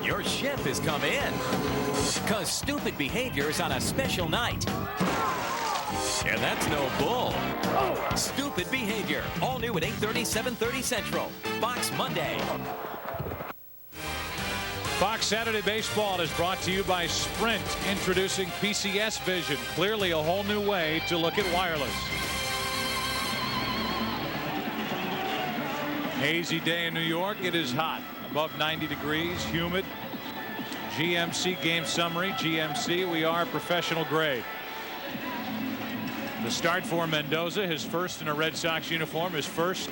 Your ship has come in. Because stupid behavior is on a special night. And that's no bull. Stupid Behavior. All new at 8:30, 7:30 Central. Fox Monday. Fox Saturday Baseball is brought to you by Sprint, introducing PCS Vision. Clearly a whole new way to look at wireless. Hazy day in New York. It is hot. Above 90 degrees. Humid. GMC game summary. GMC, we are professional grade. The start for Mendoza, his first in a Red Sox uniform, his first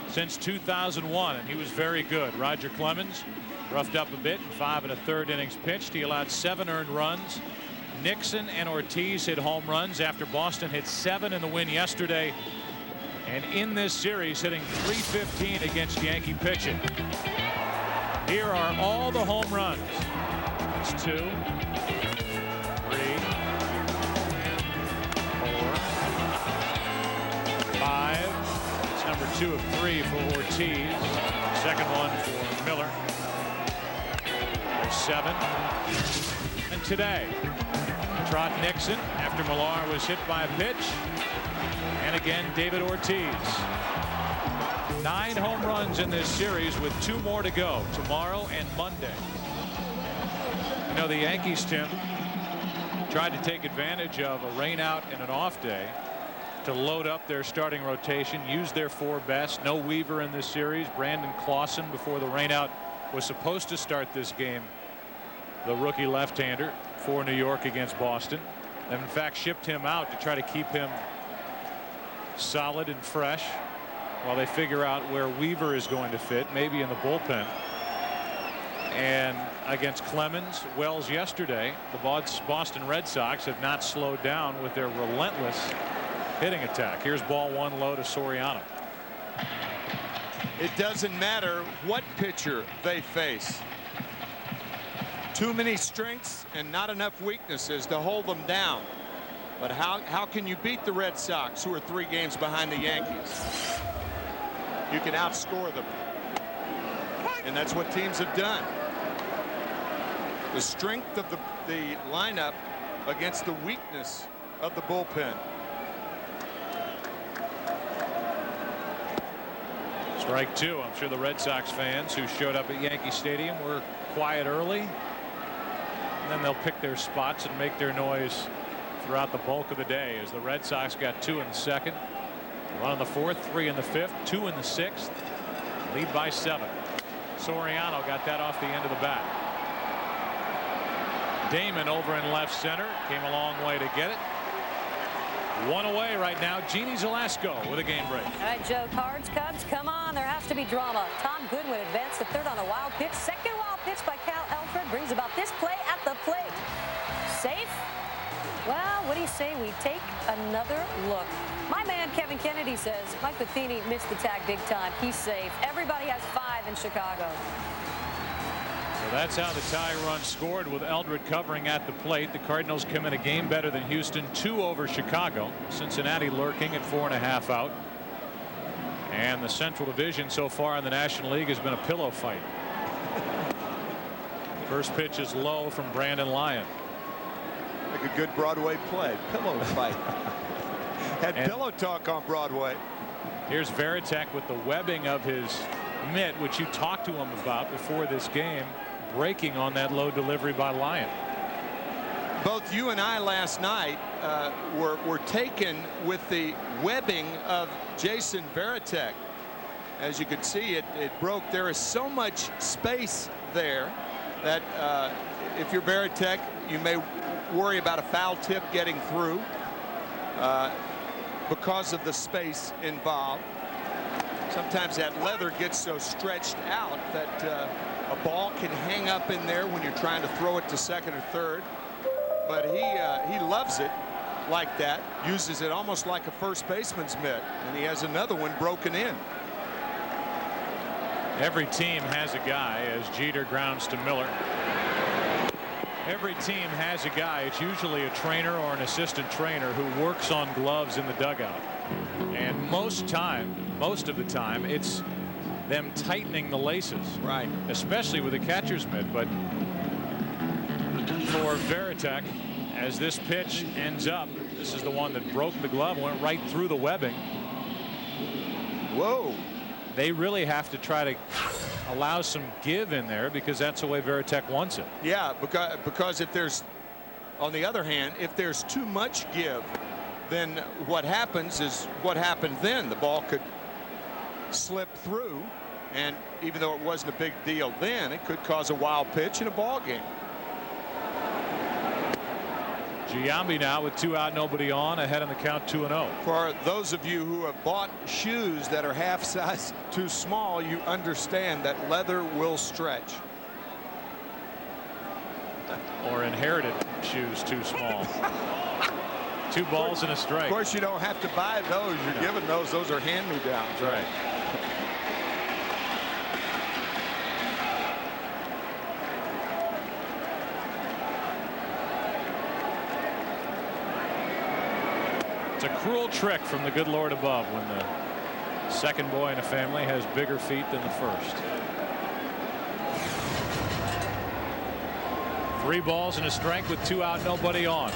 since 2001, and he was very good. Roger Clemens roughed up a bit in 5 1/3 innings pitched. He allowed 7 earned runs. Nixon and Ortiz hit home runs after Boston hit 7 in the win yesterday. And in this series, hitting .315 against Yankee pitching. Here are all the home runs. That's 2, 3, 4, 5. It's number 2 of 3 for Ortiz. Second one for Miller. There's 7. And today, Trot Nixon after Millar was hit by a pitch. And again, David Ortiz. 9 home runs in this series with 2 more to go tomorrow and Monday. You know, the Yankees, Tim, tried to take advantage of a rain out and an off day to load up their starting rotation, use their 4 best. No Weaver in this series. Brandon Clausen, before the rain out, was supposed to start this game, the rookie left-hander for New York against Boston, and in fact shipped him out to try to keep him solid and fresh while they figure out where Weaver is going to fit, maybe in the bullpen. And against Clemens, Wells yesterday, the Boston Red Sox have not slowed down with their relentless hitting attack. Here's ball 1 low to Soriano. It doesn't matter what pitcher they face. Too many strengths and not enough weaknesses to hold them down. But how can you beat the Red Sox, who are 3 games behind the Yankees? You can outscore them. And that's what teams have done. The strength of the lineup against the weakness of the bullpen. Strike 2. I'm sure the Red Sox fans who showed up at Yankee Stadium were quiet early. And then they'll pick their spots and make their noise throughout the bulk of the day, as the Red Sox got 2 in the second, 1 in the fourth, 3 in the fifth, 2 in the sixth, lead by 7. Soriano got that off the end of the bat. Damon over in left center, came a long way to get it. 1 away right now. Jeannie Zalasko with a game break. All right, Joe. Cards, Cubs, come on. There has to be drama. Tom Goodwin advanced to third on a wild pitch. Second wild pitch by Cal Alfred brings about this play at the plate. Safe? Well, what do you say we take another look? My man Kevin Kennedy says Mike Matheny missed the tag big time. He's safe. Everybody has 5 in Chicago. So that's how the tie run scored, with Eldred covering at the plate. The Cardinals come in a game better than Houston, 2 over Chicago. Cincinnati lurking at 4.5 out. And the Central Division so far in the National League has been a pillow fight. First pitch is low from Brandon Lyon. Like a good Broadway play. Pillow fight. Had pillow talk on Broadway. Here's Veritek with the webbing of his mitt, which you talked to him about before this game, breaking on that low delivery by Lyon. Both you and I last night were taken with the webbing of Jason Veritek. As you can see, it broke. There is so much space there that if you're Veritek, you may worry about a foul tip getting through because of the space involved. Sometimes that leather gets so stretched out that a ball can hang up in there when you're trying to throw it to second or third. But he loves it like that, uses it almost like a first baseman's mitt, and he has another one broken in. Every team has a guy, as Jeter grounds to Miller. Every team has a guy. It's usually a trainer or an assistant trainer who works on gloves in the dugout. And most of the time, it's them tightening the laces. Right. Especially with the catcher's mitt. But for Varitek, as this pitch ends up, this is the one that broke the glove, went right through the webbing. Whoa. They really have to try to allow some give in there, because that's the way Varitek wants it. Yeah, because if there's, on the other hand, if there's too much give, then what happens is what happened then. The ball could slip through, and even though it wasn't a big deal then, it could cause a wild pitch in a ball game. Giambi now with 2 out, nobody on, ahead on the count 2-0. For those of you who have bought shoes that are half size too small, you understand that leather will stretch. Or inherited shoes too small. 2 balls and a strike. Of course, you don't have to buy those. You're given those. Those are hand-me-downs. Right. It's a cruel trick from the good Lord above when the second boy in a family has bigger feet than the first. 3 balls and a strike with 2 out, nobody on.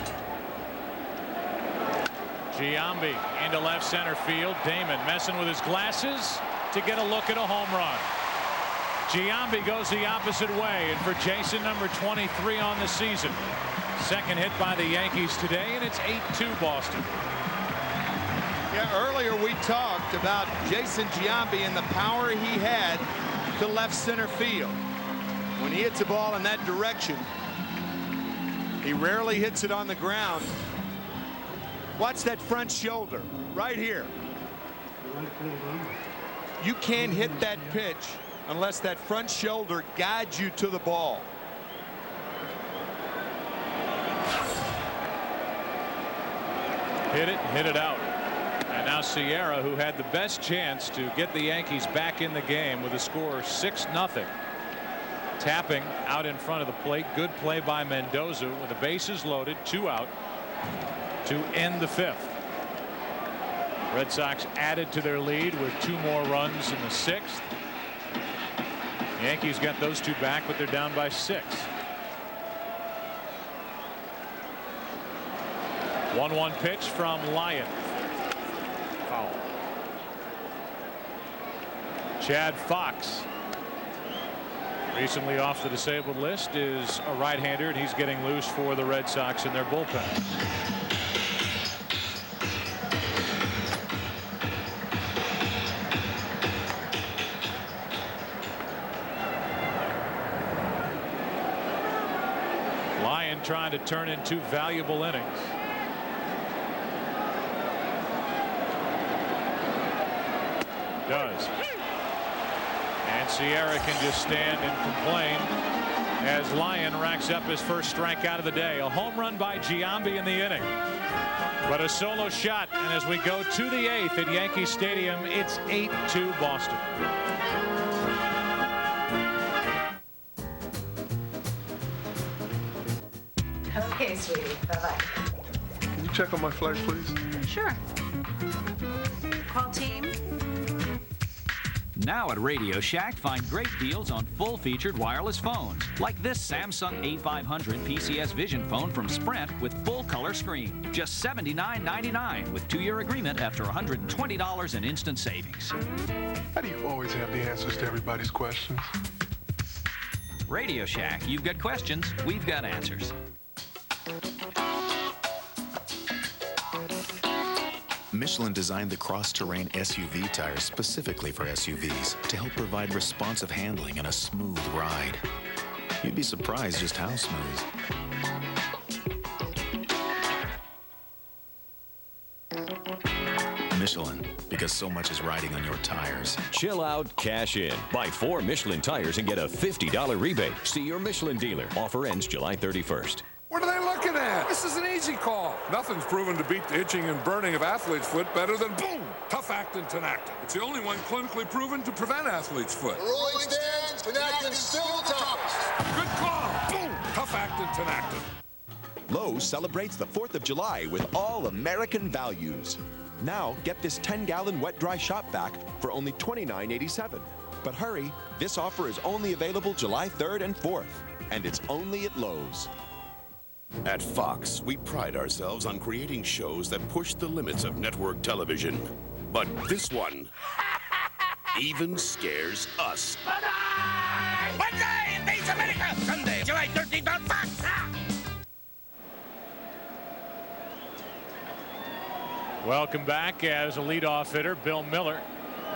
Giambi into left center field. Damon messing with his glasses to get a look at a home run. Giambi goes the opposite way, and for Jason, number 23 on the season. Second hit by the Yankees today, and it's 8-2 Boston. Yeah, earlier we talked about Jason Giambi and the power he had to left center field. When he hits a ball in that direction, he rarely hits it on the ground. Watch that front shoulder right here. You can't hit that pitch unless that front shoulder guides you to the ball. Hit it out. And now Sierra, who had the best chance to get the Yankees back in the game with a score 6-0. Tapping out in front of the plate. Good play by Mendoza with the bases loaded, 2 out to end the 5th. Red Sox added to their lead with 2 more runs in the 6th. The Yankees got those 2 back, but they're down by 6. 1-1 pitch from Lyon. Foul. Chad Fox, recently off the disabled list, is a right-hander, and he's getting loose for the Red Sox in their bullpen. Lyon trying to turn in 2 valuable innings. Does. And Sierra can just stand and complain as Lyon racks up his first strikeout of the day. A home run by Giambi in the inning, but a solo shot. And as we go to the 8th at Yankee Stadium, it's 8-2 Boston. Okay, sweetie. Bye-bye. Can you check on my flight, please? Sure. Call team. Now at Radio Shack, find great deals on full-featured wireless phones, like this Samsung A500 PCS Vision phone from Sprint with full-color screen. Just $79.99 with 2-year agreement after $120 in instant savings. How do you always have the answers to everybody's questions? Radio Shack, you've got questions, we've got answers. Michelin designed the cross-terrain SUV tires specifically for SUVs to help provide responsive handling and a smooth ride. You'd be surprised just how smooth. Michelin, because so much is riding on your tires. Chill out, cash in. Buy 4 Michelin tires and get a $50 rebate. See your Michelin dealer. Offer ends July 31st. What are they looking at? This is an easy call. Nothing's proven to beat the itching and burning of athlete's foot better than boom, Tough Actin Tinactin. It's the only one clinically proven to prevent athlete's foot. The rolling stands, Tinactin's still the toughest. Good call. Boom, Tough Actin Tinactin. Lowe's celebrates the 4th of July with all American values. Now get this 10-gallon wet dry shop vac for only $29.87. But hurry, this offer is only available July 3rd and 4th, and it's only at Lowe's. At Fox, we pride ourselves on creating shows that push the limits of network television. But this one even scares us. Wednesday in Base America, Sunday, July 13th on Fox. Welcome back as a leadoff hitter, Bill Miller.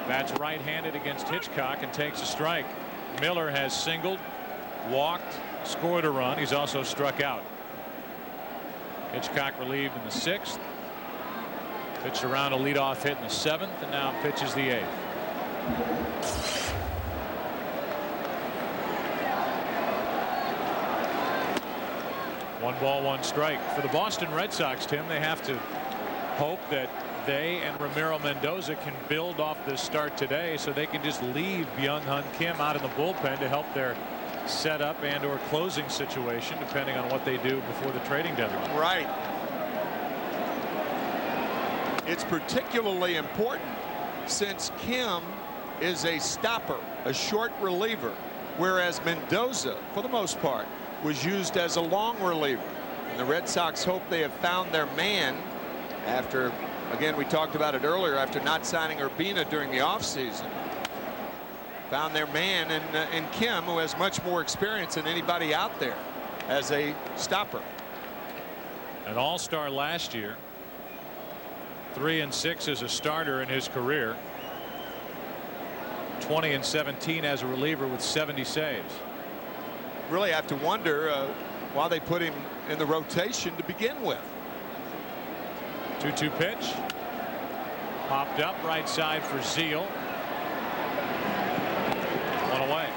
Bats right-handed against Hitchcock and takes a strike. Miller has singled, walked, scored a run. He's also struck out. Hitchcock relieved in the 6th. Pitched around a leadoff hit in the 7th, and now pitches the 8th. One ball, one strike. For the Boston Red Sox, Tim, they have to hope that they and Ramiro Mendoza can build off this start today so they can just leave Byung-Hun Kim out in the bullpen to help their setup and or closing situation, depending on what they do before the trading deadline. Right. It's particularly important since Kim is a stopper, a short reliever, whereas Mendoza, for the most part, was used as a long reliever. And the Red Sox hope they have found their man after, again, we talked about it earlier, after not signing Urbina during the offseason. Found their man in Kim, who has much more experience than anybody out there as a stopper. An all-star last year. 3-6 as a starter in his career. 20-17 as a reliever with 70 saves. Really have to wonder why they put him in the rotation to begin with. 2-2 pitch. Popped up right side for Zeal. One away.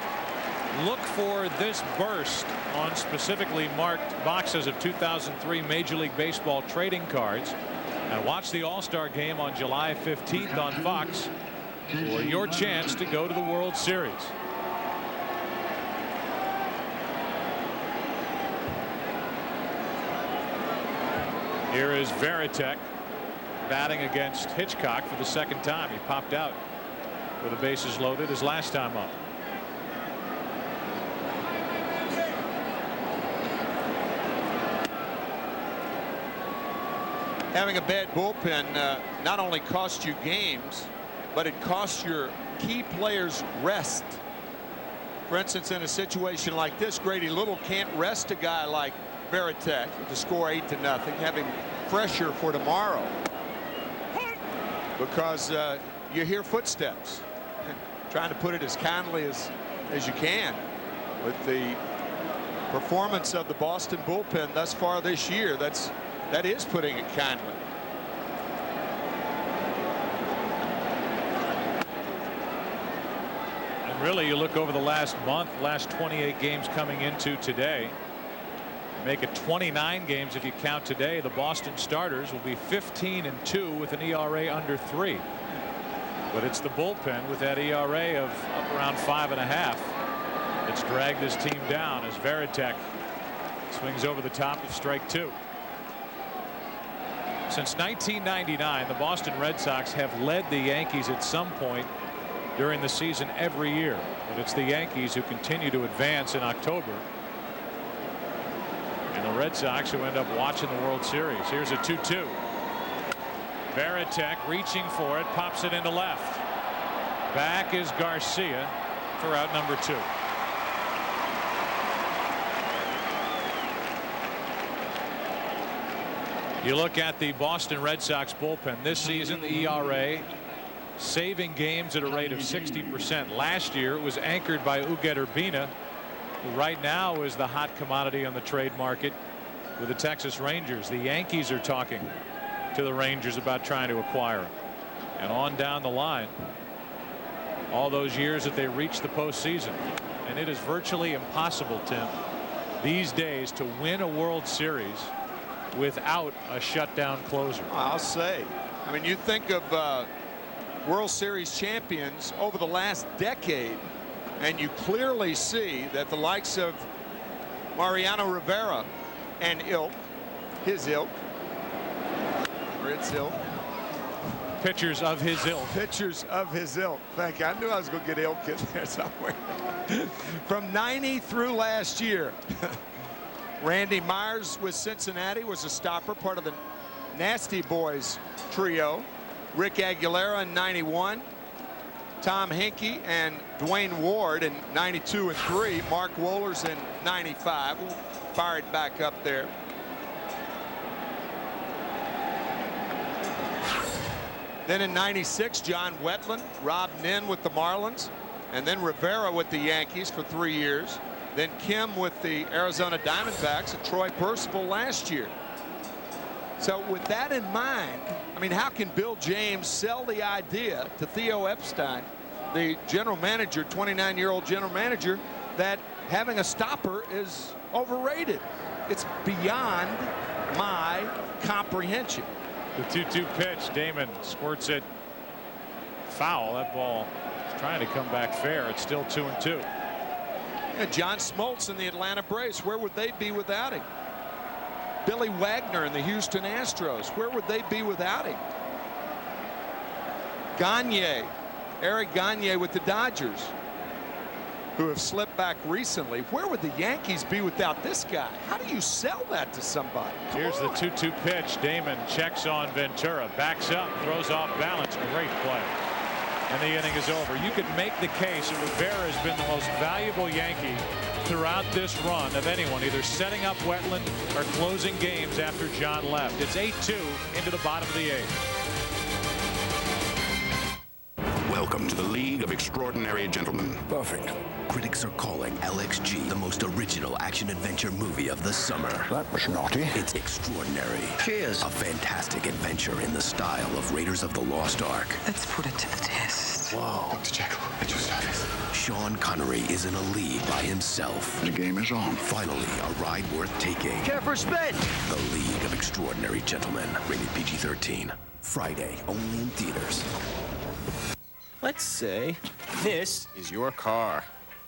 Look for this burst on specifically marked boxes of 2003 Major League Baseball trading cards. And watch the All-Star game on July 15th on Fox for your chance to go to the World Series. Here is Varitek batting against Hitchcock for the 2nd time. He popped out with the bases loaded his last time up. Having a bad bullpen not only costs you games, but it costs your key players rest. For instance, in a situation like this, Grady Little can't rest a guy like Varitek with the score 8-0, have him fresher for tomorrow, because you hear footsteps. Trying to put it as kindly as you can. With the performance of the Boston bullpen thus far this year, that is putting it kindly. And really, you look over the last month, last 28 games coming into today. Make it 29 games if you count today. The Boston starters will be 15-2 with an ERA under 3. But it's the bullpen with that ERA of up around 5.5. It's dragged this team down as Varitek swings over the top of strike 2. Since 1999, the Boston Red Sox have led the Yankees at some point during the season every year. But it's the Yankees who continue to advance in October. And the Red Sox who end up watching the World Series. Here's a 2-2. Varitek reaching for it, pops it into left. Back is Garcia for out number 2. You look at the Boston Red Sox bullpen this season, the ERA saving games at a rate of 60%. Last year it was anchored by Uget Urbina, who right now is the hot commodity on the trade market with the Texas Rangers. The Yankees are talking to the Rangers about trying to acquire him. And on down the line, all those years that they reached the postseason. And it is virtually impossible, Tim, these days to win a World Series without a shutdown closer. I'll say. I mean, you think of World Series champions over the last decade, and you clearly see that the likes of Mariano Rivera and his ilk, or its ilk, pitchers of his ilk. Pitchers of his ilk. Thank you. I knew I was going to get ilk in there somewhere. From 90 through last year. Randy Myers with Cincinnati was a stopper, part of the Nasty Boys trio. Rick Aguilera in 91. Tom Hinkie and Dwayne Ward in 92 and 3. Mark Wohlers in 95. We'll fire it back up there. Then in 96, John Wetland, Rob Nin with the Marlins, and then Rivera with the Yankees for 3 years. Then Kim with the Arizona Diamondbacks and Troy Percival last year. So with that in mind, I mean, how can Bill James sell the idea to Theo Epstein, the general manager, 29-year-old general manager, that having a stopper is overrated? It's beyond my comprehension. The 2-2 pitch. Damon squirts it foul. That ball is trying to come back fair. It's still 2-2. Yeah, John Smoltz in the Atlanta Braves. Where would they be without him? Billy Wagner in the Houston Astros. Where would they be without him? Gagne, Eric Gagne with the Dodgers, who have slipped back recently. Where would the Yankees be without this guy? How do you sell that to somebody? Here's the 2-2 pitch. Damon checks on Ventura, backs up, throws off balance. Great play. And the inning is over. You could make the case that Rivera has been the most valuable Yankee throughout this run of anyone, either setting up Wetland or closing games after John left. It's 8-2 into the bottom of the 8th. Welcome to the League of Extraordinary Gentlemen. Perfect. Critics are calling LXG the most original action-adventure movie of the summer. That was naughty. It's extraordinary. Cheers. A fantastic adventure in the style of Raiders of the Lost Ark. Let's put it to the test. Whoa. Dr. Jekyll, I just noticed. Sean Connery is in a league by himself. The game is on. Finally, a ride worth taking. Care for a spin? The League of Extraordinary Gentlemen. Rated PG-13. Friday, only in theaters. Let's say this is your car.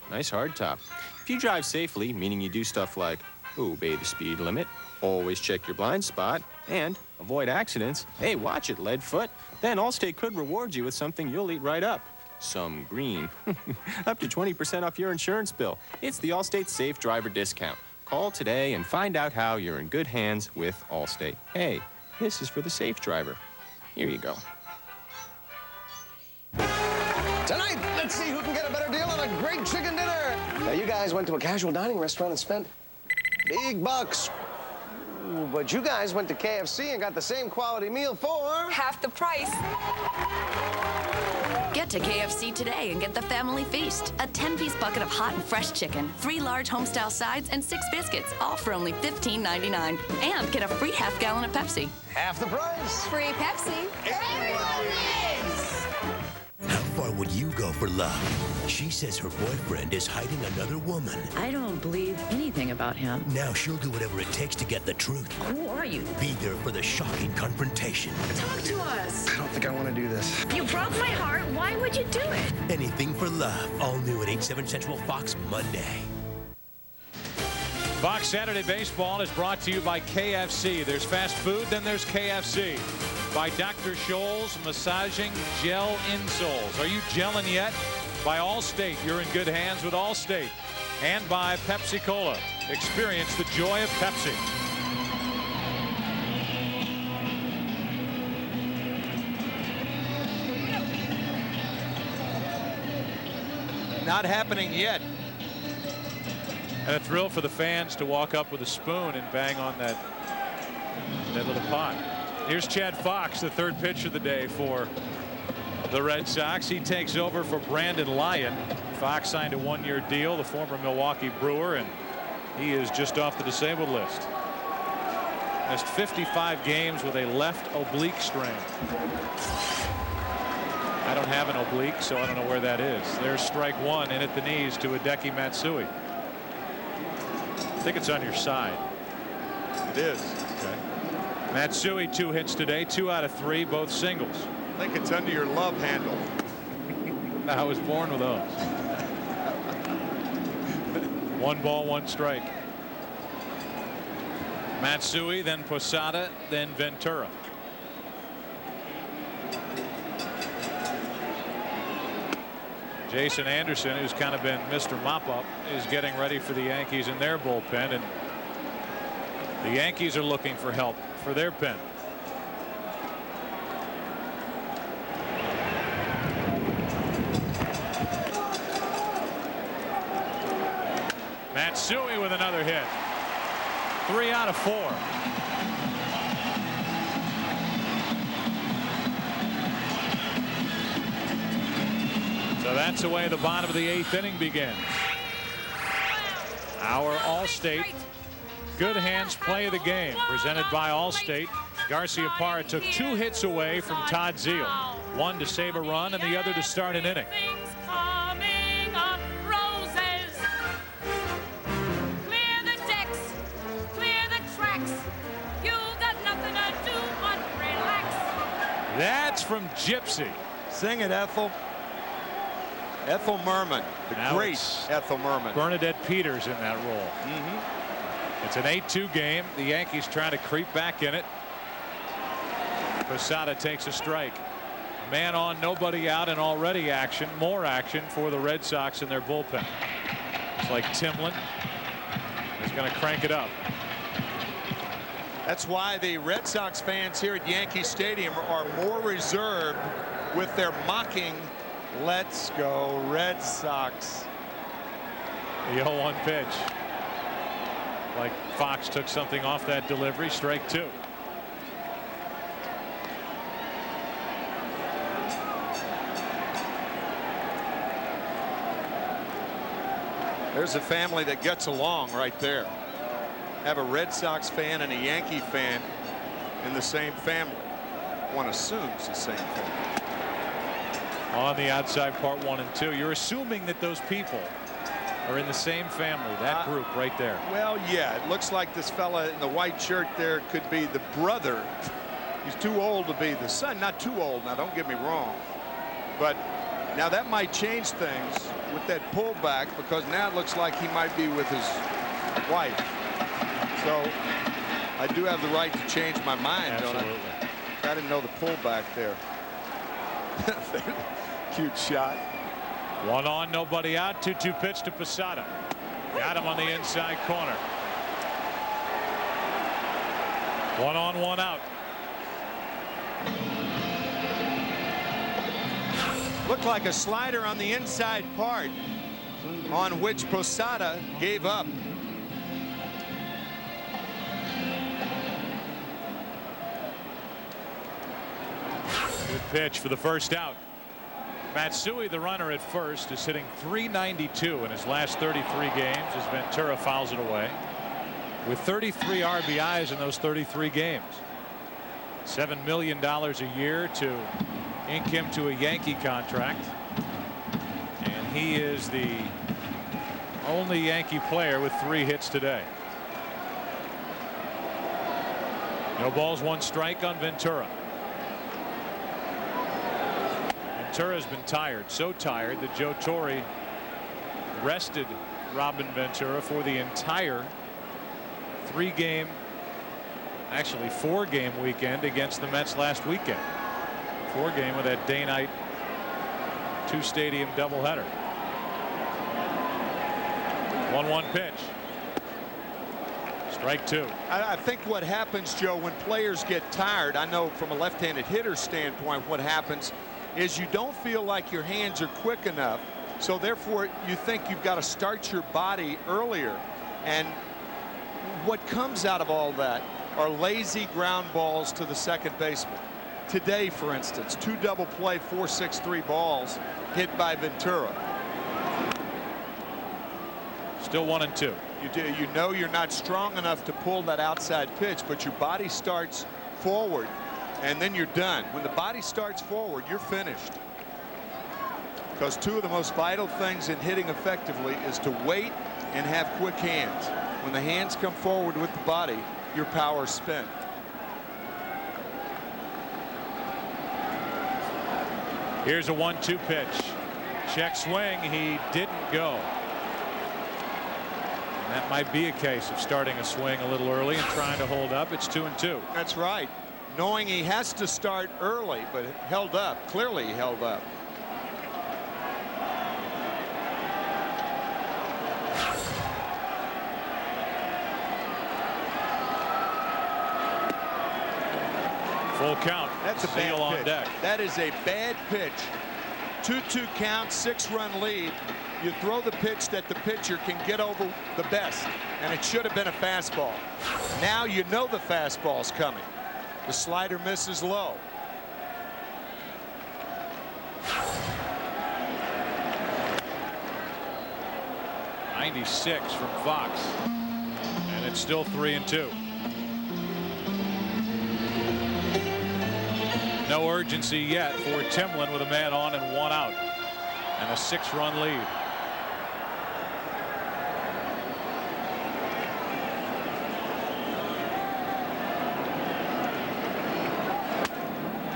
Nice hardtop. If you drive safely, meaning you do stuff like obey the speed limit, always check your blind spot, and avoid accidents, hey, watch it, Leadfoot, then Allstate could reward you with something you'll eat right up. Some green. Up to 20% off your insurance bill. It's the Allstate Safe Driver Discount. Call today and find out how you're in good hands with Allstate. Hey, this is for the safe driver. Here you go. Tonight, let's see who can get a better deal on a great chicken dinner. Now, you guys went to a casual dining restaurant and spent big bucks. Ooh, but you guys went to KFC and got the same quality meal for half the price. Get to KFC today and get the family feast. A 10-piece bucket of hot and fresh chicken, 3 large homestyle sides, and 6 biscuits, all for only $15.99. And get a free half-gallon of Pepsi. half the price. Free Pepsi. Everyone wins! How far would you go for love? She says her boyfriend is hiding another woman. I don't believe anything about him. Now she'll do whatever it takes to get the truth. Who are you? Be there for the shocking confrontation. Talk to us. I don't think I want to do this. You broke my heart. Why would you do it? Anything for love. All new at 8/7 Central Fox Monday. Fox Saturday Baseball is brought to you by KFC. There's fast food, then there's KFC. By Dr. Scholl's Massaging Gel Insoles. Are you gelling yet? By Allstate. You're in good hands with Allstate. And by Pepsi Cola. Experience the joy of Pepsi. Not happening yet. And a thrill for the fans to walk up with a spoon and bang on that little pot. Here's Chad Fox, the third pitch of the day for the Red Sox. He takes over for Brandon Lyon. Fox signed a 1-year deal, the former Milwaukee Brewer, and he is just off the disabled list. Missed 55 games with a left oblique strain. I don't have an oblique, so I don't know where that is. There's strike 1 in at the knees to Hideki Matsui. I think it's on your side. It is. Okay. Matsui 2 hits today, 2 out of 3, both singles. I think it's under your love handle. I was born with those. 1 ball, 1 strike. Matsui, then Posada, then Ventura. Jason Anderson, who's kind of been Mr. Mop-Up, is getting ready for the Yankees in their bullpen, and the Yankees are looking for help for their pen. Matsui with another hit. 3 out of 4. So that's the way the bottom of the 8th inning begins. Our Allstate Good Hands Play of the Game, presented by Allstate. Garciaparra took 2 hits away from Todd Zeile. One to save a run and the other to start an inning. That's from Gypsy. Sing it, Ethel. Ethel Merman, the great Ethel Merman. Bernadette Peters in that role. It's an 8-2 game. The Yankees trying to creep back in it. Posada takes a strike. A man on, nobody out, and already action. More action for the Red Sox in their bullpen. It's like Timlin is going to crank it up. That's why the Red Sox fans here at Yankee Stadium are more reserved with their mocking "Let's go Red Sox." The 0-1 pitch. Like Fox took something off that delivery. Strike 2. There's a family that gets along right there. Have a Red Sox fan and a Yankee fan in the same family. One assumes the same family. On the outside, part 1 and 2. You're assuming that those people are in the same family, that group right there. Well, yeah, it looks like this fella in the white shirt there could be the brother. He's too old to be the son. Not too old now, don't get me wrong. But now that might change things with that pullback, because now it looks like he might be with his wife. So I do have the right to change my mind. Absolutely. Don't I? I didn't know the pullback there. Cute shot. 1 on, nobody out. 2-2 pitch to Posada. Got him on the inside corner. 1 on, 1 out. Looked like a slider on the inside part, on which Posada gave up. Good pitch for the first out. Matsui, the runner at first, is hitting .392 in his last 33 games as Ventura fouls it away, with 33 RBIs in those 33 games. $7 million a year to ink him to a Yankee contract, and he is the only Yankee player with 3 hits today. No balls, 1 strike on Ventura. Ventura's been tired, so tired that Joe Torre rested Robin Ventura for the entire 3-game, actually 4-game weekend against the Mets last weekend. 4-game with that day-night 2-stadium doubleheader. 1-1 pitch. Strike 2. I think what happens, Joe, when players get tired, I know from a left-handed hitter's standpoint, what happens is you don't feel like your hands are quick enough, so therefore you think you've got to start your body earlier, and what comes out of all that are lazy ground balls to the second baseman. Today, for instance, 2 double play 4-6-3 balls hit by Ventura. Still 1-2. You know you're not strong enough to pull that outside pitch, but your body starts forward, and then you're done. When the body starts forward, you're finished. Because 2 of the most vital things in hitting effectively is to wait and have quick hands. When the hands come forward with the body, your power's spent. Here's a 1-2 pitch. Check swing. He didn't go. And that might be a case of starting a swing a little early and trying to hold up. It's 2-2. That's right. Knowing he has to start early, but held up. Clearly he held up. Full count. That's a Zeal bad on pitch. deck. That is a bad pitch. 2-2 count, 6-run lead. You throw the pitch that the pitcher can get over the best, and it should have been a fastball. Now you know the fastball's coming. The slider misses low. '96 from Fox, and it's still 3-2. No urgency yet for Timlin with a man on and one out, and a 6-run lead.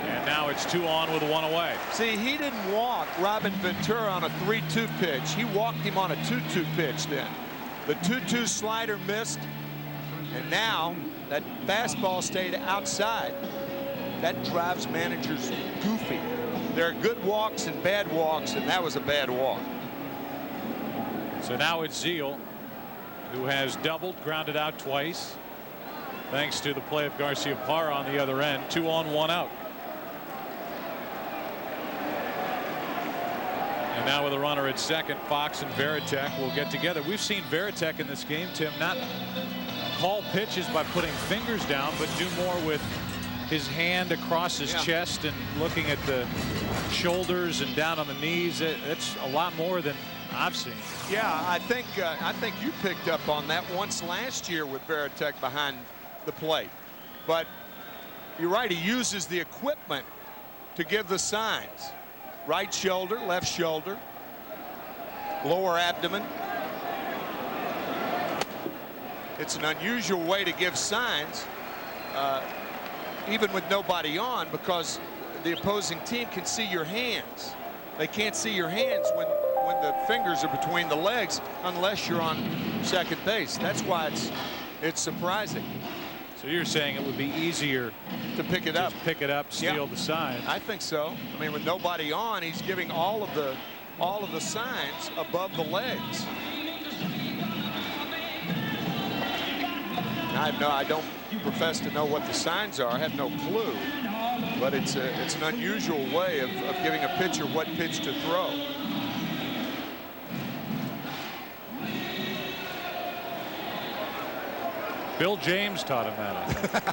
And now it's 2 on with 1 away. See, he didn't walk Robin Ventura on a 3-2 pitch. He walked him on a 2-2 pitch then. The 2-2 slider missed, and now that fastball stayed outside. That drives managers goofy. There are good walks and bad walks, and that was a bad walk. So now it's Zeal, who has doubled, grounded out twice, thanks to the play of Garcia Parra on the other end. 2 on, 1 out. And now with a runner at second, Fox and Varitek will get together. We've seen Varitek in this game, Tim, not call pitches by putting fingers down, but do more with his hand across his chest and looking at the shoulders and down on the knees. It's a lot more than I've seen. Yeah, I think you picked up on that once last year with Varitek behind the plate. But you're right, he uses the equipment to give the signs. Right shoulder, left shoulder, lower abdomen. It's an unusual way to give signs, even with nobody on, because the opposing team can see your hands. They can't see your hands when the fingers are between the legs unless you're on second base. That's why it's surprising. So you're saying it would be easier to pick it up, steal the sign? I think so. I mean, with nobody on, he's giving all of the signs above the legs. I don't profess to know what the signs are. I have no clue. But it's an unusual way of giving a pitcher what pitch to throw. Bill James taught him that, I think.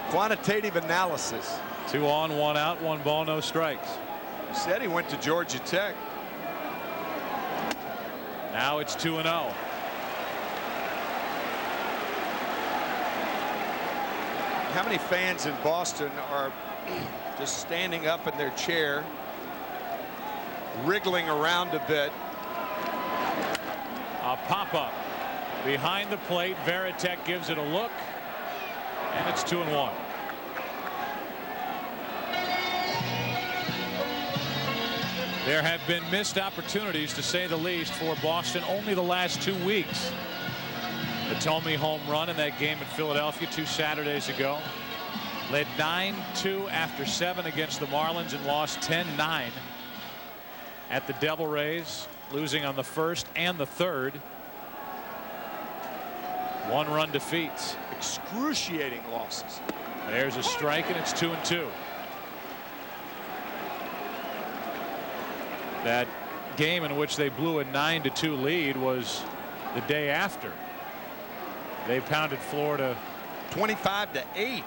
Quantitative analysis. 2 on, 1 out, 1 ball, no strikes. He said he went to Georgia Tech. Now it's 2-0. How many fans in Boston are just standing up in their chair, wriggling around a bit? A pop-up behind the plate. Varitek gives it a look, and it's 2-1. There have been missed opportunities, to say the least, for Boston only the last 2 weeks. The Tomey home run in that game at Philadelphia 2 Saturdays ago. Led 9-2 after 7 against the Marlins and lost 10-9 at the Devil Rays, losing on the first and the third. 1-run defeats. Excruciating losses. There's a strike, and it's 2-2. That game in which they blew a 9-2 lead was the day after. They pounded Florida 25-8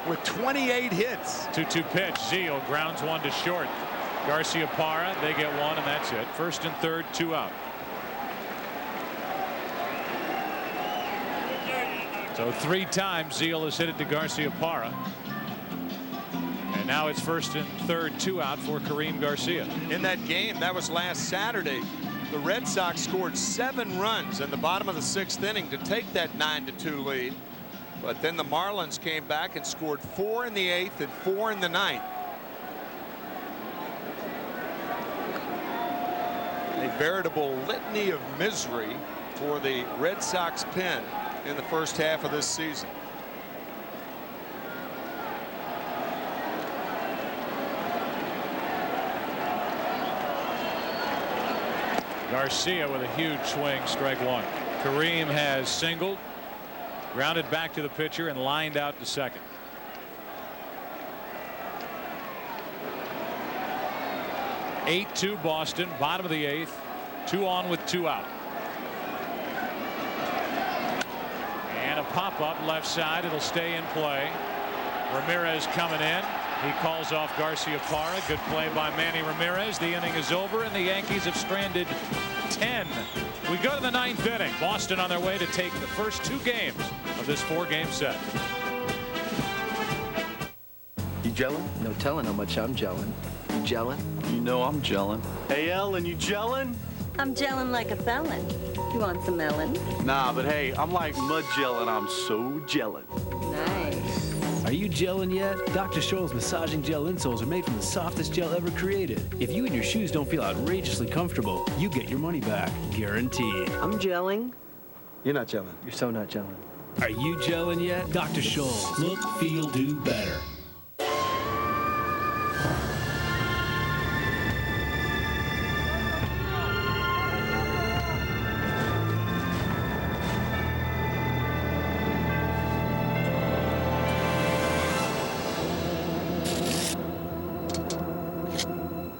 with 28 hits. 2-2 pitch. Zeal grounds 1 to short. Garcia Parra, they get 1, and that's it. First and third, 2 out. So 3 times Zeal has hit it to Garcia Parra. And now it's first and third, 2 out for Kareem Garcia. In that game, that was last Saturday, the Red Sox scored 7 runs in the bottom of the 6th inning to take that 9-2 lead. But then the Marlins came back and scored 4 in the 8th and 4 in the 9th. A veritable litany of misery for the Red Sox pen in the first half of this season. Garcia with a huge swing, strike 1. Kareem has singled Grounded back to the pitcher and lined out to second. (8-2) Boston, bottom of the 8th. 2 on with 2 out. And a pop-up left side. It'll stay in play. Ramirez coming in. He calls off Garcia-Parra. Good play by Manny Ramirez. The inning is over, and the Yankees have stranded 10. We go to the 9th inning. Boston on their way to take the first 2 games of this 4-game set. You gelling? No telling how much I'm gelling. You gelling? You know I'm gelling. Hey, Ellen, you gelling? I'm gelling like a felon. You want some melon? Nah, but hey, I'm like mud gelling. I'm so gelling. Nice. Are you gelling yet? Dr. Scholl's massaging gel insoles are made from the softest gel ever created. If you and your shoes don't feel outrageously comfortable, you get your money back. Guaranteed. I'm gelling. You're not gelling. You're so not gelling. Are you gelling yet? Dr. Scholl's. Look, feel, do better.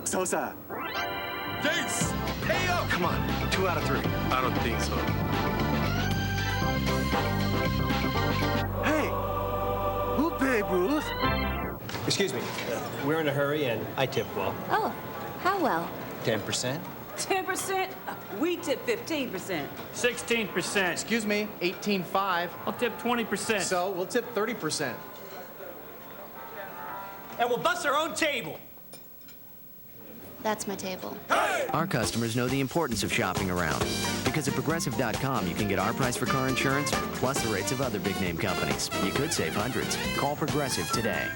Sosa. Yates! Hey, yo! Come on. 2 out of 3. I don't think so. Hey! Who paid, Bruce? Excuse me. We're in a hurry, and I tip well. Oh, how well? 10%? 10%? We tip 15%. 16%. Excuse me, 18.5. I'll tip 20%. So we'll tip 30%. And we'll bust our own table. That's my table. Our customers know the importance of shopping around. Because at Progressive.com, you can get our price for car insurance, plus the rates of other big-name companies. You could save hundreds. Call Progressive today.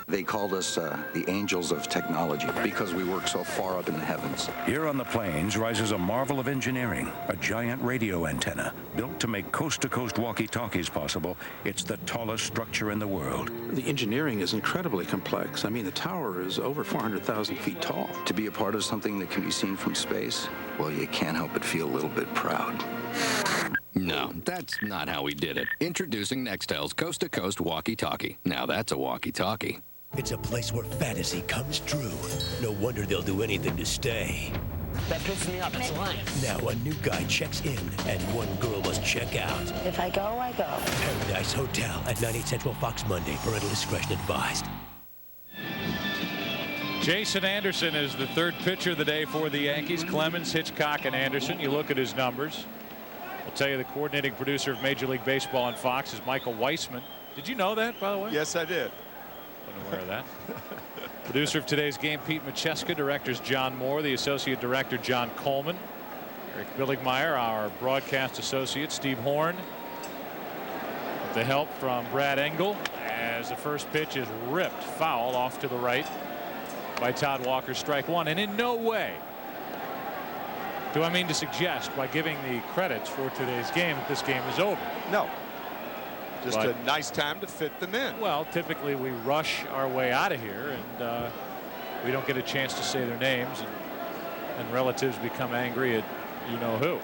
They called us the angels of technology because we work so far up in the heavens. Here on the plains rises a marvel of engineering, a giant radio antenna built to make coast-to-coast walkie-talkies possible. It's the tallest structure in the world. The engineering is incredibly complex. I mean, the tower is over 400,000 feet tall. To be a part of something that can be seen from space, well, you can't help but feel a little bit proud. No, that's not how we did it. Introducing Nextel's coast-to-coast walkie-talkie. Now that's a walkie-talkie. It's a place where fantasy comes true. No wonder they'll do anything to stay. That pisses me off. It's a lie. Now a new guy checks in, and one girl must check out. If I go, I go. Paradise Hotel at 9/8 Central Fox Monday. Parental discretion advised. Jason Anderson is the 3rd pitcher of the day for the Yankees. Clemens, Hitchcock, and Anderson. You look at his numbers. I'll tell you, the coordinating producer of Major League Baseball on Fox is Michael Weissman. Did you know that, by the way? Yes, I did. Wasn't aware of that. Producer of today's game, Pete Macheska. Directors John Moore, the associate director John Coleman, Eric Billigmeyer, our broadcast associate Steve Horn. With the help from Brad Engel, as the first pitch is ripped foul off to the right by Todd Walker. Strike 1, and in no way do I mean to suggest by giving the credits for today's game that this game is over. No. Just a nice time to fit them in. Well, typically we rush our way out of here, and we don't get a chance to say their names, and relatives become angry at you-know-who.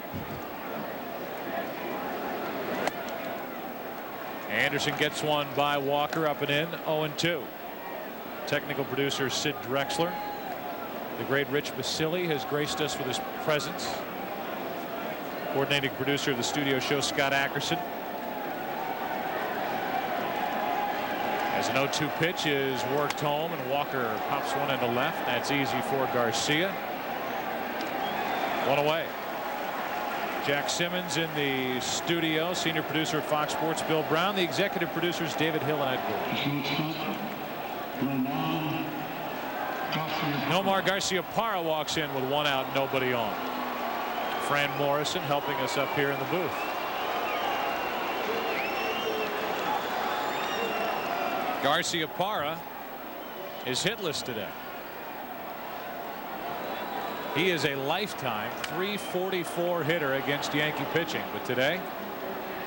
Anderson gets one by Walker, up and in, 0-2. Technical producer Sid Drexler. The great Rich Basile has graced us with his presence. Coordinating producer of the studio show, Scott Ackerson. As an 0-2 pitch is worked home, and Walker pops one into left. That's easy for Garcia. 1 away. Jack Simmons in the studio. Senior producer at Fox Sports, Bill Brown. The executive producers, David Hill and Ed Gould. Nomar Garcia-Parra walks in with 1 out, nobody on. Fran Morrison helping us up here in the booth. Garcia-Parra is hitless today. He is a lifetime .344 hitter against Yankee pitching, but today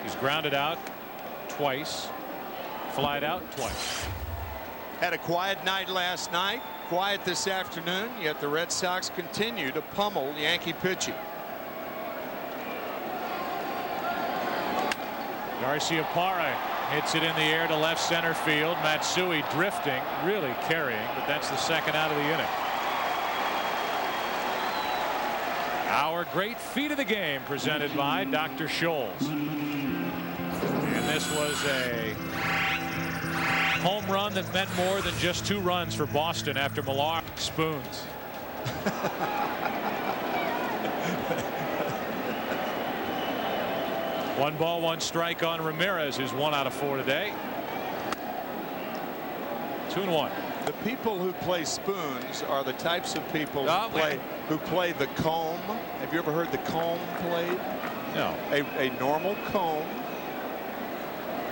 he's grounded out twice, flied out twice. Had a quiet night last night, quiet this afternoon, yet the Red Sox continue to pummel Yankee pitching. Garciaparra hits it in the air to left center field. Matsui drifting, really carrying, but that's the second out of the inning. Our great feat of the game presented by Dr. Scholl's. And this was a home run that meant more than just 2 runs for Boston after Millar spoons. 1 ball, 1 strike on Ramirez, who's 1 out of 4 today. 2-1. The people who play spoons are the types of people who play the comb. Have you ever heard the comb played? No. A normal comb.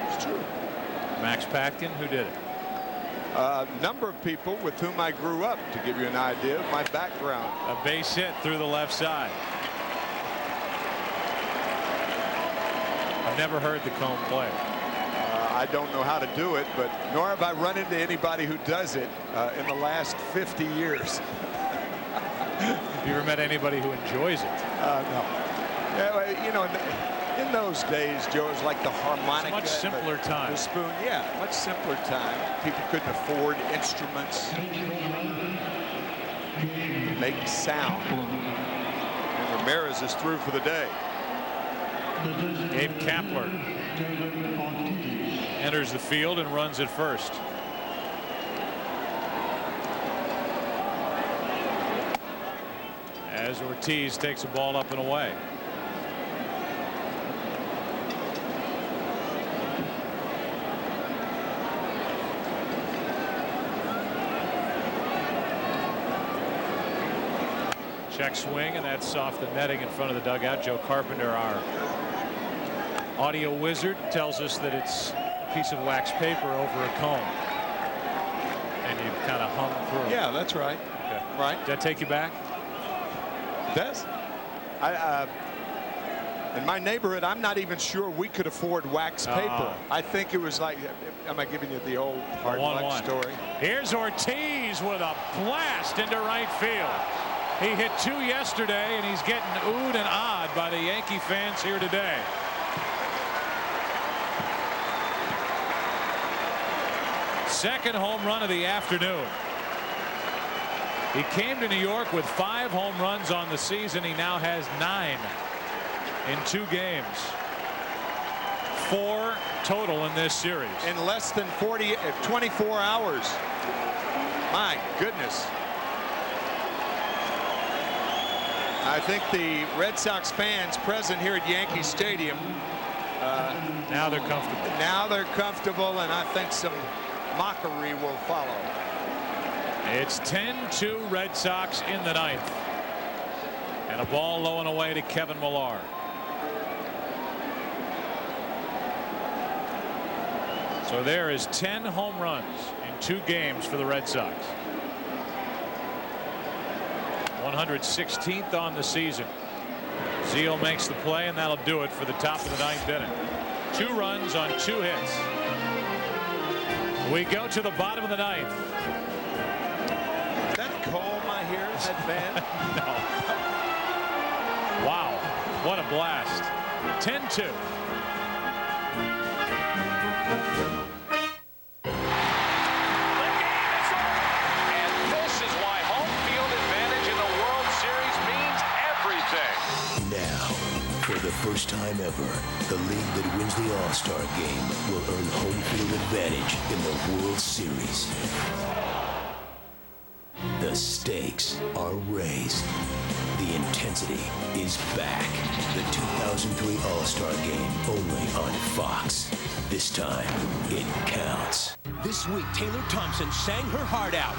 It's true. Max Patkin, who did it? A number of people with whom I grew up, to give you an idea of my background. A base hit through the left side. I've never heard the comb play. I don't know how to do it, but nor have I run into anybody who does it in the last 50 years. Have you ever met anybody who enjoys it? No. Yeah, you know, in those days, Joe, it was like the harmonica. Much simpler time. The spoon, yeah, much simpler time. People couldn't afford instruments. Make sound. And Ramirez is through for the day. Gabe Kapler enters the field and runs at first. As Ortiz takes a ball up and away. Check swing, and that's off the netting in front of the dugout. Joe Carpenter, our audio wizard, tells us that it's a piece of wax paper over a comb, and you kind of hung through. Yeah, that's right. Okay. Right. Does that take you back? It does. In my neighborhood, I'm not even sure we could afford wax paper. I think it was like, am I giving you the old hard luck story? Here's Ortiz with a blast into right field. He hit 2 yesterday, and he's getting oohed and ahed by the Yankee fans here today. Second home run of the afternoon. He came to New York with 5 home runs on the season. He now has 9 in 2 games. 4 total in this series. In less than 24 hours. My goodness. I think the Red Sox fans present here at Yankee Stadium. Now they're comfortable. Now they're comfortable, and I think some mockery will follow. It's 10-2 Red Sox in the 9th. And a ball low and away to Kevin Millar. So there is 10 home runs in 2 games for the Red Sox. 116th on the season. Zeal makes the play, and that'll do it for the top of the 9th inning. 2 runs on 2 hits. We go to the bottom of the 9th. Is that comb I hear? Is that band? No. Wow, what a blast. 10-2. First time ever, the league that wins the All-Star game will earn home field advantage in the World Series. The stakes are raised. The intensity is back. The 2003 All-Star game only on Fox. This time, it counts. This week, Taylor Thompson sang her heart out.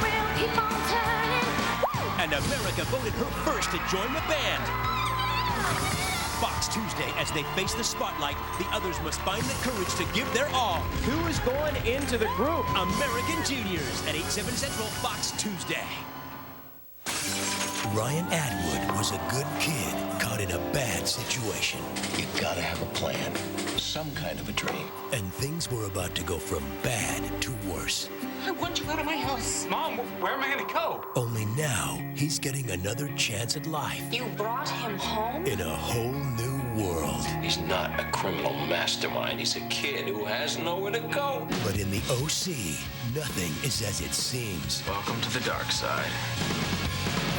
They will keep on turning. And America voted her first to join the band. Fox Tuesday, as they face the spotlight, the others must find the courage to give their all. Who is going into the group? American Juniors at 8/7 Central, Fox Tuesday. Ryan Atwood was a good kid caught in a bad situation. You gotta have a plan, some kind of a dream. And things were about to go from bad to worse. I want you out of my house. Mom, where am I going to go? Only now, he's getting another chance at life. You brought him home? In a whole new world. He's not a criminal mastermind. He's a kid who has nowhere to go. But in the OC, nothing is as it seems. Welcome to the dark side.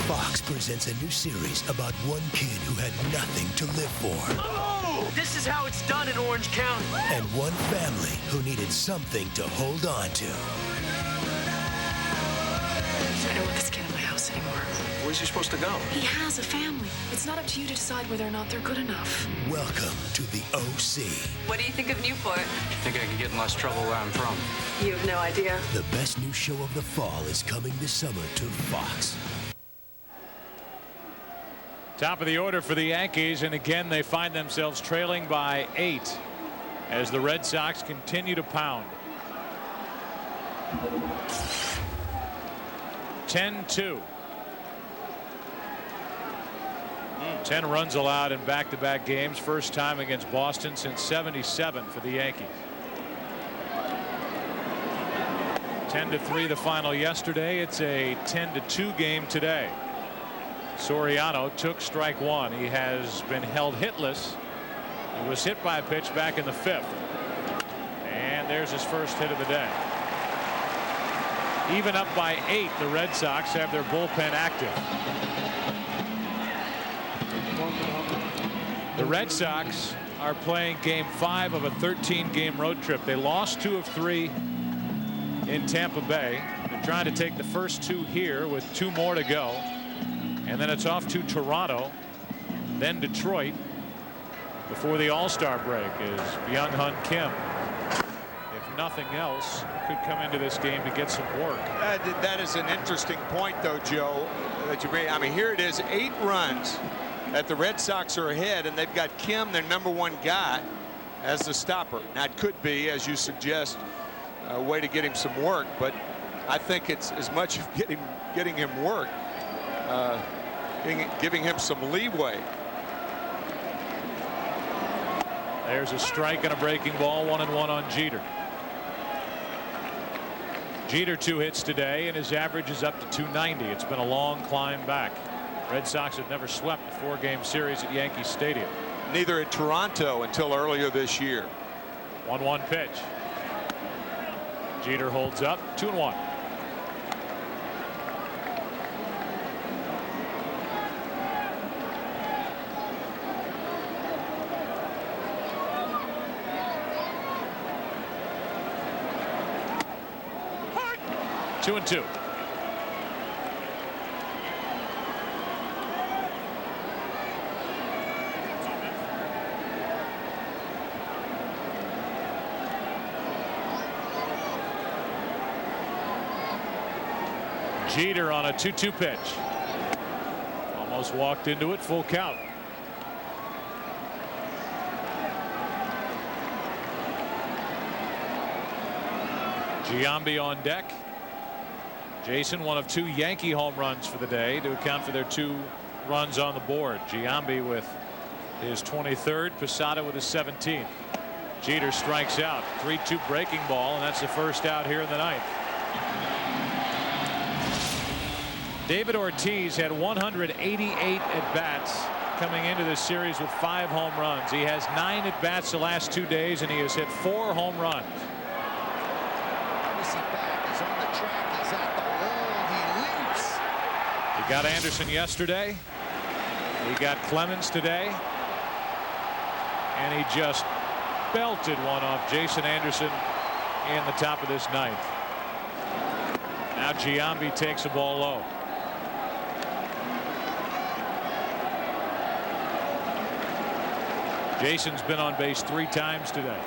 Fox presents a new series about one kid who had nothing to live for. Oh! This is how it's done in Orange County. And one family who needed something to hold on to. I don't want this kid in my house anymore. Where's he supposed to go? He has a family. It's not up to you to decide whether or not they're good enough. Welcome to the OC. What do you think of Newport? I think I could get in less trouble where I'm from. You have no idea. The best new show of the fall is coming this summer to Fox. Top of the order for the Yankees, and again they find themselves trailing by 8 as the Red Sox continue to pound. 10-2. 10 runs allowed in back-to-back games. First time against Boston since '77 for the Yankees. 10-3 the final yesterday. It's a 10-2 game today. Soriano took strike one. He has been held hitless. He was hit by a pitch back in the 5th. And there's his first hit of the day. Even up by 8, the Red Sox have their bullpen active. The Red Sox are playing game 5 of a 13-game road trip. They lost 2 of 3 in Tampa Bay. They're trying to take the first 2 here with 2 more to go. And then it's off to Toronto, then Detroit before the All-Star break as Byung-Hun Kim, if nothing else, could come into this game to get some work. That is an interesting point, though, Joe, that you made. I mean, here it is, 8 runs that the Red Sox are ahead, and they've got Kim, their #1 guy, as the stopper. Now, it could be, as you suggest, a way to get him some work, but I think it's as much of getting him work, giving him some leeway. There's a strike and a breaking ball, 1-1 on Jeter. Jeter 2 hits today, and his average is up to 290. It's been a long climb back. Red Sox have never swept a 4-game series at Yankee Stadium. Neither at Toronto until earlier this year. 1-1 pitch. Jeter holds up, 2-1. Two and 2. Jeter on a 2-2 pitch. Almost walked into it, full count. Giambi on deck. Jason, one of 2 Yankee home runs for the day to account for their 2 runs on the board. Giambi with his 23rd, Posada with his 17th. Jeter strikes out. 3-2 breaking ball, and that's the first out here in the 9th. David Ortiz had 188 at-bats coming into this series with 5 home runs. He has 9 at-bats the last 2 days, and he has hit 4 home runs. He got Anderson yesterday. He got Clemens today. And he just belted one off Jason Anderson in the top of this 9th. Now Giambi takes the ball low. Jason's been on base 3 times today.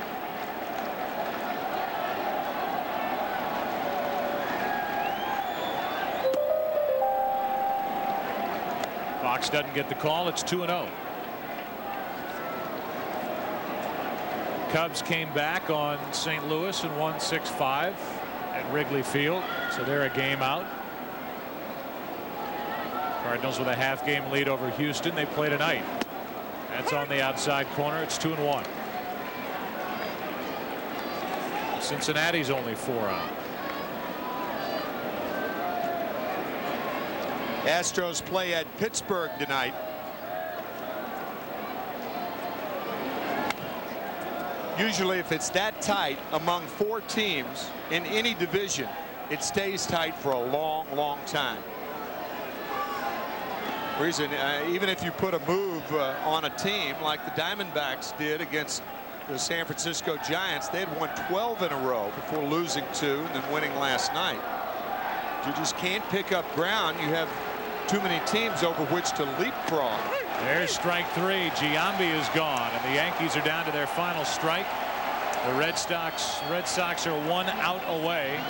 Fox doesn't get the call. It's 2-0. Cubs came back on St. Louis and won 6-5 at Wrigley Field, so they're a game out. Cardinals with a half-game lead over Houston. They play tonight. That's on the outside corner. It's 2-1. Cincinnati's only 4 out. Astros play at Pittsburgh tonight. Usually if it's that tight among 4 teams in any division, it stays tight for a long, long time. Reason, even if you put a move on a team like the Diamondbacks did against the San Francisco Giants, they had won 12 in a row before losing 2 and then winning last night. You just can't pick up ground. You have too many teams over which to leapfrog. There's strike 3. Giambi is gone, and the Yankees are down to their final strike. The Red Sox are 1 out away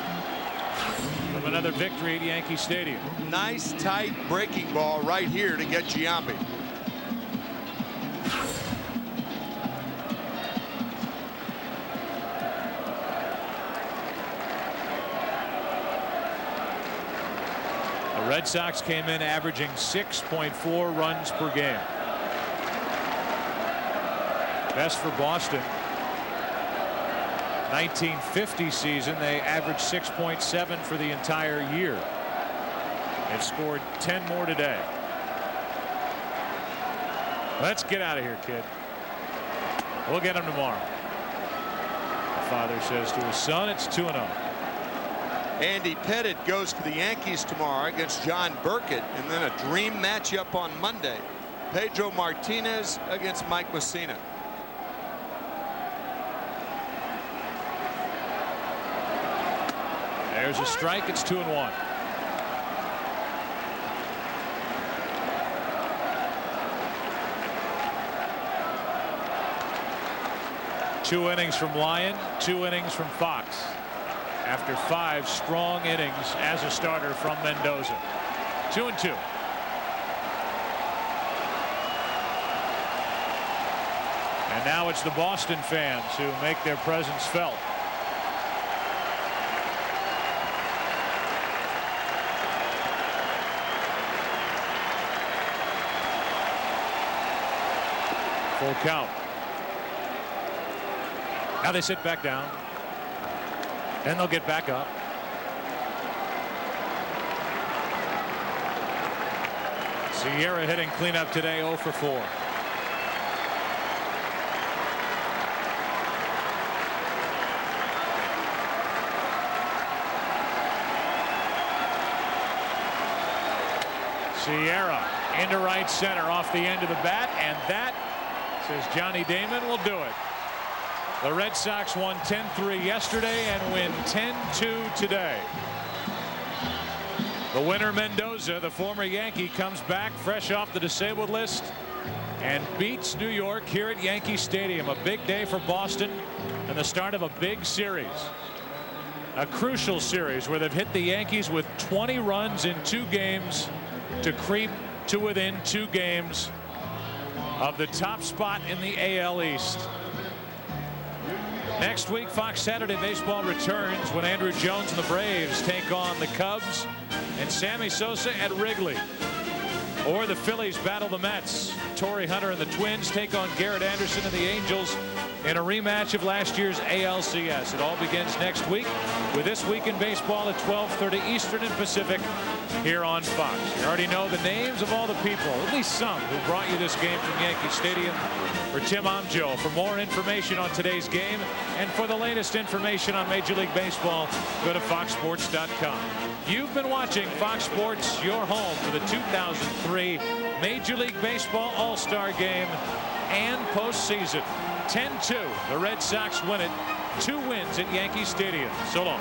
from another victory at Yankee Stadium. Nice tight breaking ball right here to get Giambi. The Red Sox came in averaging 6.4 runs per game. Best for Boston. 1950 season, they averaged 6.7 for the entire year. They've scored 10 more today. Let's get out of here, kid. We'll get them tomorrow. The father says to his son, it's 2-0. Andy Pettit goes to the Yankees tomorrow against John Burkett, and then a dream matchup on Monday. Pedro Martinez against Mike Mussina. There's a strike. It's 2-1. Two innings from Lyon, 2 innings from Fox. After 5 strong innings as a starter from Mendoza. 2-2. And now it's the Boston fans who make their presence felt. Full count. Now they sit back down. Then they'll get back up. Sierra hitting cleanup today, 0 for 4. Sierra into right center off the end of the bat, and that, says Johnny Damon, will do it. The Red Sox won 10-3 yesterday and win 10-2 today. The winner, Mendoza, the former Yankee, comes back fresh off the disabled list and beats New York here at Yankee Stadium. A big day for Boston and the start of a big series. A crucial series where they've hit the Yankees with 20 runs in 2 games to creep to within 2 games of the top spot in the AL East. Next week, Fox Saturday Baseball returns when Andrew Jones and the Braves take on the Cubs and Sammy Sosa at Wrigley. Or the Phillies battle the Mets. Torrey Hunter and the Twins take on Garrett Anderson and the Angels in a rematch of last year's ALCS. It all begins next week with This Week in Baseball at 12:30 Eastern and Pacific here on Fox. You already know the names of all the people, at least some, who brought you this game from Yankee Stadium. For Tim, I'm Joe. For more information on today's game and for the latest information on Major League Baseball, go to foxsports.com. You've been watching Fox Sports, your home for the 2003 Major League Baseball All-Star Game and postseason. 10-2, the Red Sox win it. 2 wins at Yankee Stadium. So long.